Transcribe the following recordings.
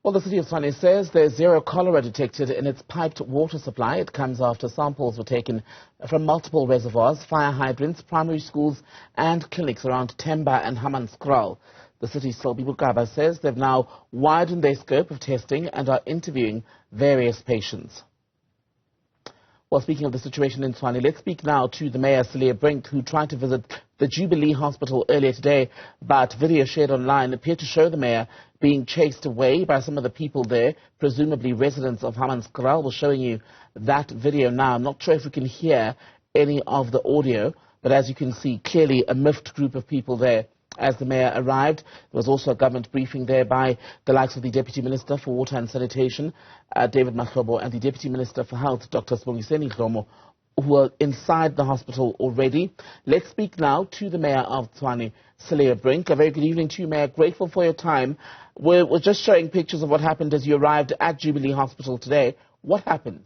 Well, the city of Tshwane says there's zero cholera detected in its piped water supply. It comes after samples were taken from multiple reservoirs, fire hydrants, primary schools and clinics around Themba and Hammanskraal. The city's Selby Bukaba says they've now widened their scope of testing and are interviewing various patients. Well, speaking of the situation in Tshwane, let's speak now to the Mayor, Cilliers Brink, who tried to visit the Jubilee Hospital earlier today, but video shared online appeared to show the Mayor being chased away by some of the people there, presumably residents of Hammanskraal. We're showing you that video now. I'm not sure if we can hear any of the audio, but as you can see, clearly a miffed group of people there. As the Mayor arrived, there was also a government briefing there by the likes of the Deputy Minister for Water and Sanitation, David Mahlobo, and the Deputy Minister for Health, Dr. Sibongiseni Dhlomo, who are inside the hospital already. Let's speak now to the Mayor of Tshwane, Cilliers Brink. A very good evening to you, Mayor. Grateful for your time. We're just showing pictures of what happened as you arrived at Jubilee Hospital today. What happened?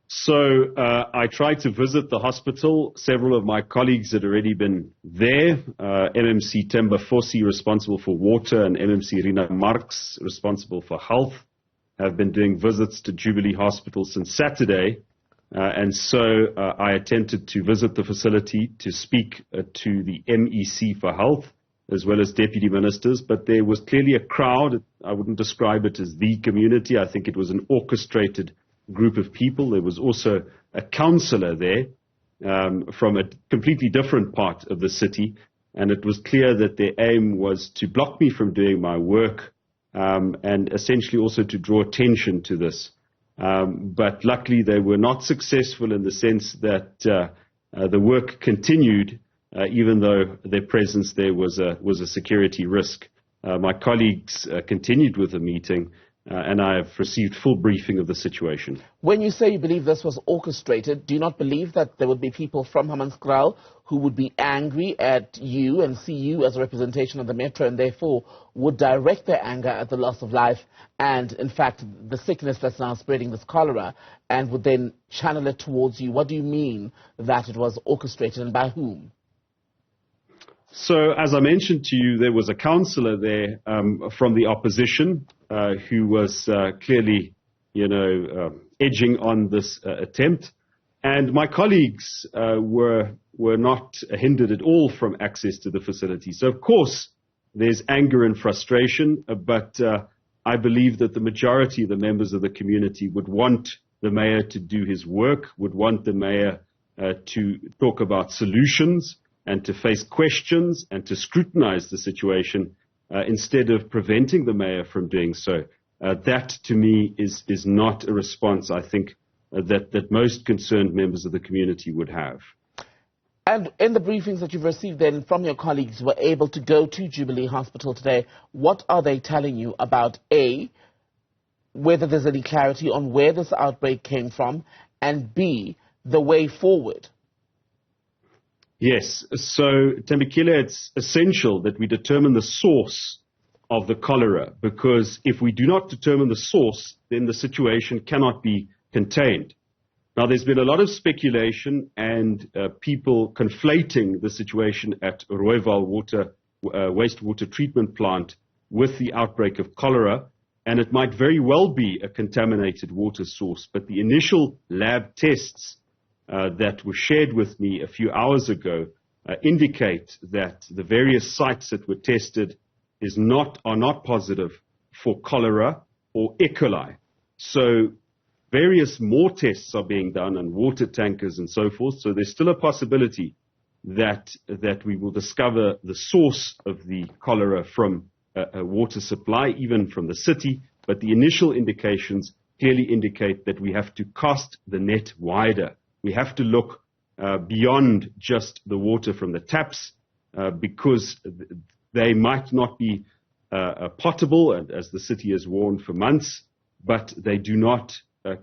So I tried to visit the hospital. Several of my colleagues had already been there. MMC Themba Fosi, responsible for water, and MMC Rina Marx, responsible for health, have been doing visits to Jubilee Hospital since Saturday. And so I attempted to visit the facility to speak to the MEC for health, as well as deputy ministers. But there was clearly a crowd. I wouldn't describe it as the community. I think it was an orchestrated group of people. There was also a councillor there from a completely different part of the city, and it was clear that their aim was to block me from doing my work and essentially also to draw attention to this. But luckily they were not successful in the sense that the work continued even though their presence there was a security risk. My colleagues continued with the meeting, and I have received full briefing of the situation. When you say you believe this was orchestrated, do you not believe that there would be people from Hammanskraal who would be angry at you and see you as a representation of the Metro, and therefore would direct their anger at the loss of life and, in fact, the sickness that's now spreading, this cholera, and would then channel it towards you? What do you mean that it was orchestrated, and by whom? So, as I mentioned to you, there was a councillor there from the opposition who was clearly, edging on this attempt. And my colleagues were not hindered at all from access to the facility. So, of course, there's anger and frustration, but I believe that the majority of the members of the community would want the Mayor to do his work, would want the Mayor to talk about solutions and to face questions and to scrutinize the situation instead of preventing the Mayor from doing so. That, to me, is not a response, I think, that most concerned members of the community would have. And in the briefings that you've received then from your colleagues who were able to go to Jubilee Hospital today, what are they telling you about, A, whether there's any clarity on where this outbreak came from, and B, the way forward? Yes. So, Thembekile, it's essential that we determine the source of the cholera, because if we do not determine the source, then the situation cannot be contained. Now, there's been a lot of speculation and people conflating the situation at Rooiwal wastewater treatment plant with the outbreak of cholera, and it might very well be a contaminated water source. But the initial lab tests that were shared with me a few hours ago indicate that the various sites that were tested are not positive for cholera or E. coli. So various more tests are being done on water tankers and so forth. So there's still a possibility that we will discover the source of the cholera from a water supply, even from the city. But the initial indications clearly indicate that we have to cast the net wider. We have to look beyond just the water from the taps because they might not be potable, and as the city has warned for months, but they do not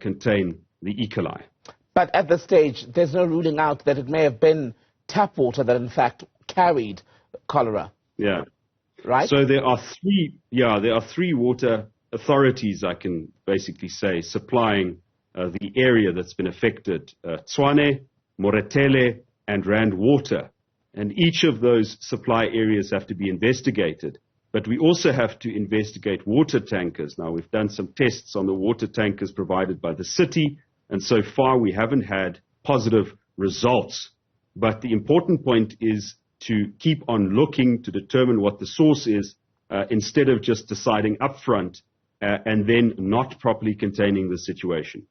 contain the E. coli. But at this stage, there's no ruling out that it may have been tap water that in fact carried cholera. Yeah. Right? So there are three water authorities, I can basically say, supplying the area that's been affected, Tshwane, Moretele, and Rand Water. And each of those supply areas have to be investigated. But we also have to investigate water tankers. Now, we've done some tests on the water tankers provided by the city, and so far we haven't had positive results. But the important point is to keep on looking to determine what the source is, instead of just deciding upfront and then not properly containing the situation.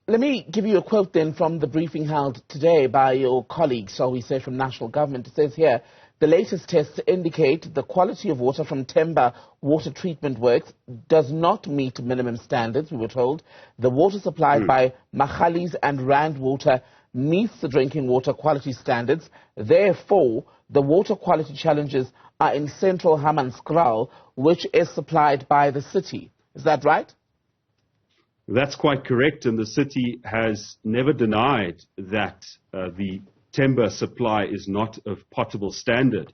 Let me give you a quote then from the briefing held today by your colleagues, shall we say, from national government. It says here, the latest tests indicate the quality of water from Themba water treatment works does not meet minimum standards, we were told. The water supplied by Magalies and Rand Water meets the drinking water quality standards. Therefore, the water quality challenges are in central Hammanskraal, which is supplied by the city. Is that right? That's quite correct, and the city has never denied that the Themba supply is not of potable standard.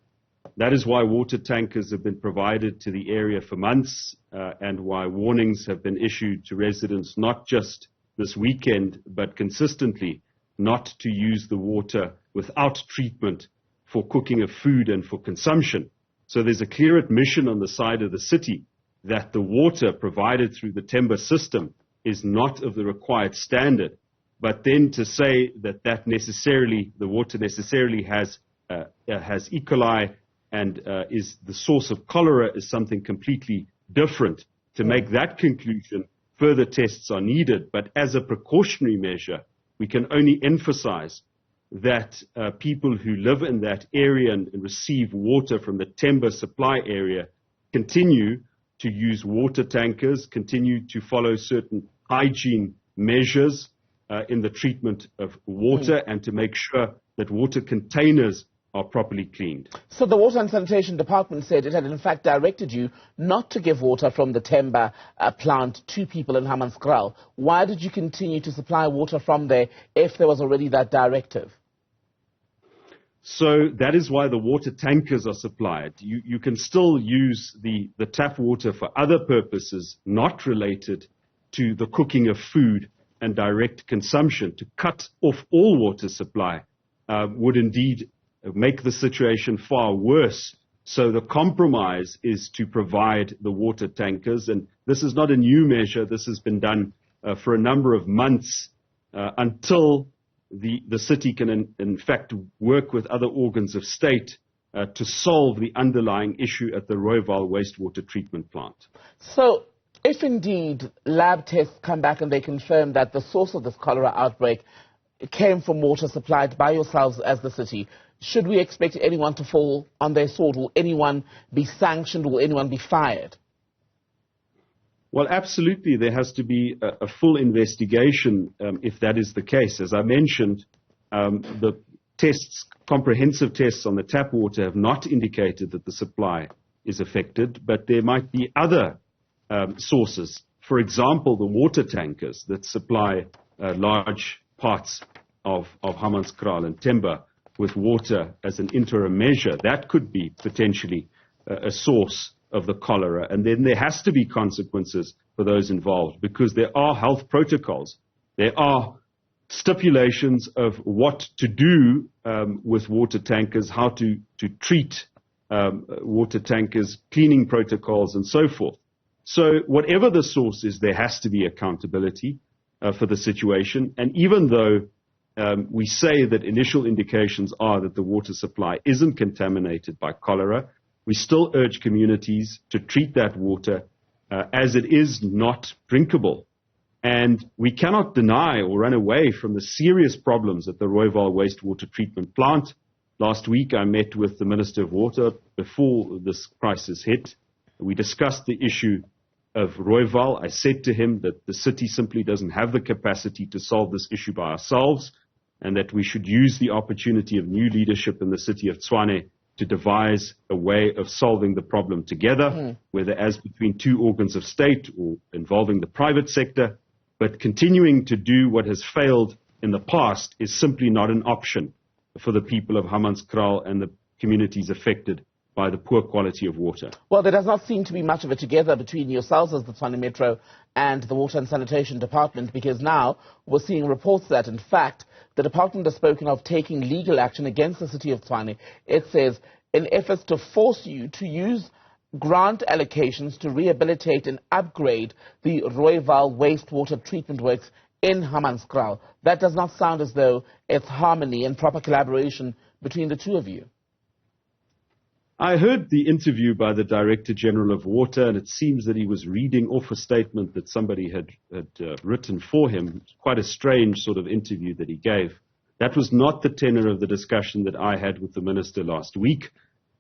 That is why water tankers have been provided to the area for months, and why warnings have been issued to residents not just this weekend, but consistently, not to use the water without treatment for cooking of food and for consumption. So there's a clear admission on the side of the city that the water provided through the Themba system is not of the required standard. But then to say that the water necessarily has E. coli and is the source of cholera is something completely different. To make that conclusion, further tests are needed. But as a precautionary measure, we can only emphasize that people who live in that area and receive water from the Themba supply area continue to use water tankers, continue to follow certain hygiene measures in the treatment of water, and to make sure that water containers are properly cleaned. So the Water and Sanitation Department said it had in fact directed you not to give water from the Themba plant to people in Hammanskraal. Why did you continue to supply water from there if there was already that directive? So that is why the water tankers are supplied. You can still use the tap water for other purposes not related to the cooking of food and direct consumption. To cut off all water supply would indeed make the situation far worse. So the compromise is to provide the water tankers, and this is not a new measure. This has been done for a number of months until the city can in fact work with other organs of state to solve the underlying issue at the Rooiwal wastewater treatment plant. So if indeed lab tests come back and they confirm that the source of this cholera outbreak came from water supplied by yourselves as the city, should we expect anyone to fall on their sword? Will anyone be sanctioned? Will anyone be fired? Well, absolutely. There has to be a full investigation if that is the case. As I mentioned, the comprehensive tests on the tap water have not indicated that the supply is affected, but there might be other sources. For example, the water tankers that supply large parts of Hammanskraal and Themba with water as an interim measure, that could be potentially a source of the cholera. And then there has to be consequences for those involved, because there are health protocols. There are stipulations of what to do with water tankers, how to treat water tankers, cleaning protocols, and so forth. So whatever the source is, there has to be accountability for the situation. And even though we say that initial indications are that the water supply isn't contaminated by cholera, we still urge communities to treat that water as it is not drinkable. And we cannot deny or run away from the serious problems at the Rooiwal wastewater treatment plant. Last week, I met with the Minister of Water before this crisis hit. We discussed the issue of Rooiwal. I said to him that the city simply doesn't have the capacity to solve this issue by ourselves, and that we should use the opportunity of new leadership in the city of Tshwane to devise a way of solving the problem together, whether as between two organs of state or involving the private sector. But continuing to do what has failed in the past is simply not an option for the people of Hammanskraal and the communities affected by the poor quality of water. Well, there does not seem to be much of a together between yourselves as the Tshwane Metro and the Water and Sanitation Department, because now we're seeing reports that, in fact, the department has spoken of taking legal action against the city of Tshwane. It says, in efforts to force you to use grant allocations to rehabilitate and upgrade the Rooiwal wastewater treatment works in Hammanskraal. That does not sound as though it's harmony and proper collaboration between the two of you. I heard the interview by the Director General of Water, and it seems that he was reading off a statement that somebody had written for him. Quite a strange sort of interview that he gave. That was not the tenor of the discussion that I had with the Minister last week.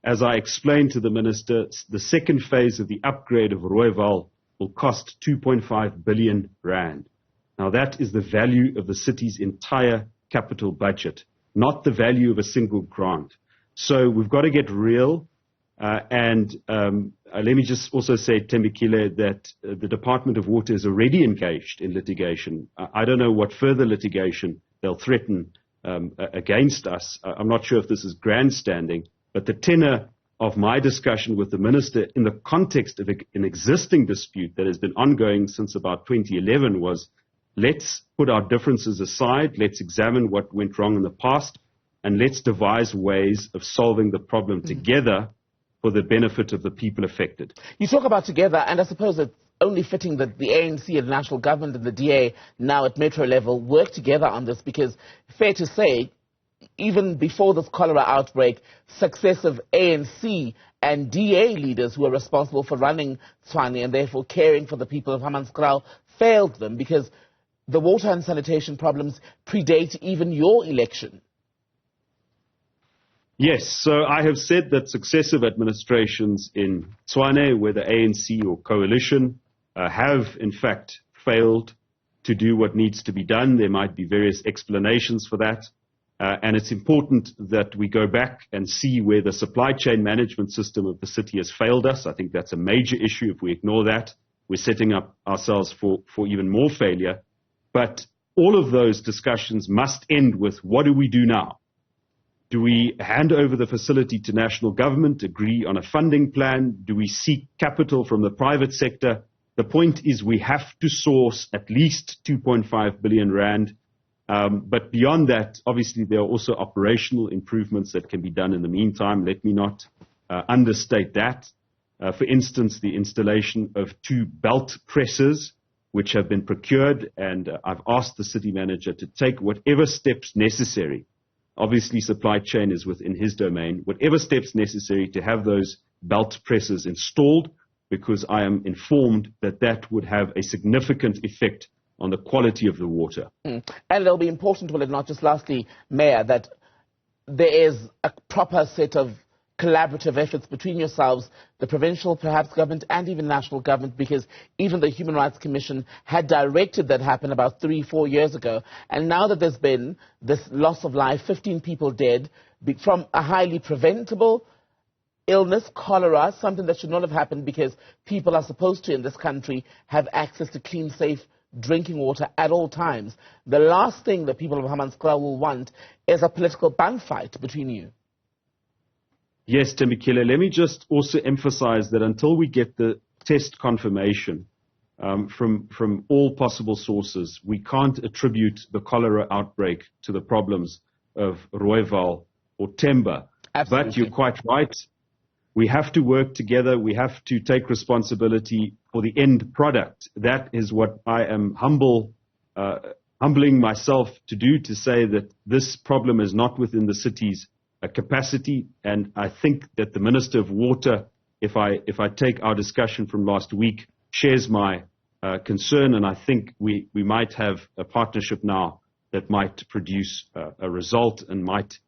As I explained to the Minister, the second phase of the upgrade of Rooiwal will cost 2.5 billion rand. Now that is the value of the city's entire capital budget, not the value of a single grant. So we've got to get real. Let me just also say, Thembekile, that the Department of Water is already engaged in litigation. I don't know what further litigation they'll threaten against us. I'm not sure if this is grandstanding, but the tenor of my discussion with the Minister in the context of an existing dispute that has been ongoing since about 2011 was, let's put our differences aside, let's examine what went wrong in the past, and let's devise ways of solving the problem together for the benefit of the people affected. You talk about together, and I suppose it's only fitting that the ANC and the national government and the DA now at metro level work together on this, because fair to say, even before this cholera outbreak, successive ANC and DA leaders who are responsible for running Tshwane and therefore caring for the people of Hammanskraal failed them, because the water and sanitation problems predate even your election. Yes, so I have said that successive administrations in Tshwane, whether ANC or coalition, have in fact failed to do what needs to be done. There might be various explanations for that. And it's important that we go back and see where the supply chain management system of the city has failed us. I think that's a major issue. If we ignore that, we're setting up ourselves for even more failure. But all of those discussions must end with, what do we do now? Do we hand over the facility to national government, agree on a funding plan? Do we seek capital from the private sector? The point is we have to source at least 2.5 billion rand. But beyond that, obviously, there are also operational improvements that can be done in the meantime. Let me not understate that. For instance, the installation of 2 belt presses, which have been procured, and I've asked the city manager to take whatever steps necessary. Obviously, supply chain is within his domain. Whatever steps necessary to have those belt presses installed, because I am informed that that would have a significant effect on the quality of the water. And it'll be important, will it not, just lastly, Mayor, that there is a proper set of collaborative efforts between yourselves, the provincial, perhaps, government, and even national government, because even the Human Rights Commission had directed that happen about 3-4 years ago. And now that there's been this loss of life, 15 people dead, from a highly preventable illness, cholera, something that should not have happened, because people are supposed to, in this country, have access to clean, safe drinking water at all times. The last thing that people of Hammanskraal will want is a political bun fight between you. Yes, Thembekile, let me just also emphasize that until we get the test confirmation from all possible sources, we can't attribute the cholera outbreak to the problems of Rooiwal or Themba. Absolutely. But you're quite right. We have to work together. We have to take responsibility for the end product. That is what I am humbling myself to do, to say that this problem is not within the city's capacity. And I think that the Minister of Water, if I take our discussion from last week, shares my concern. And I think we might have a partnership now that might produce a result and might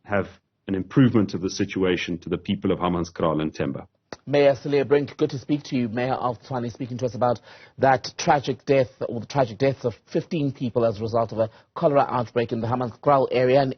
have an improvement of the situation to the people of Hammanskraal and Themba. Mayor Cilliers Brink, good to speak to you. Mayor of Tshwane, speaking to us about that tragic death, or the tragic deaths of 15 people as a result of a cholera outbreak in the Hammanskraal area. And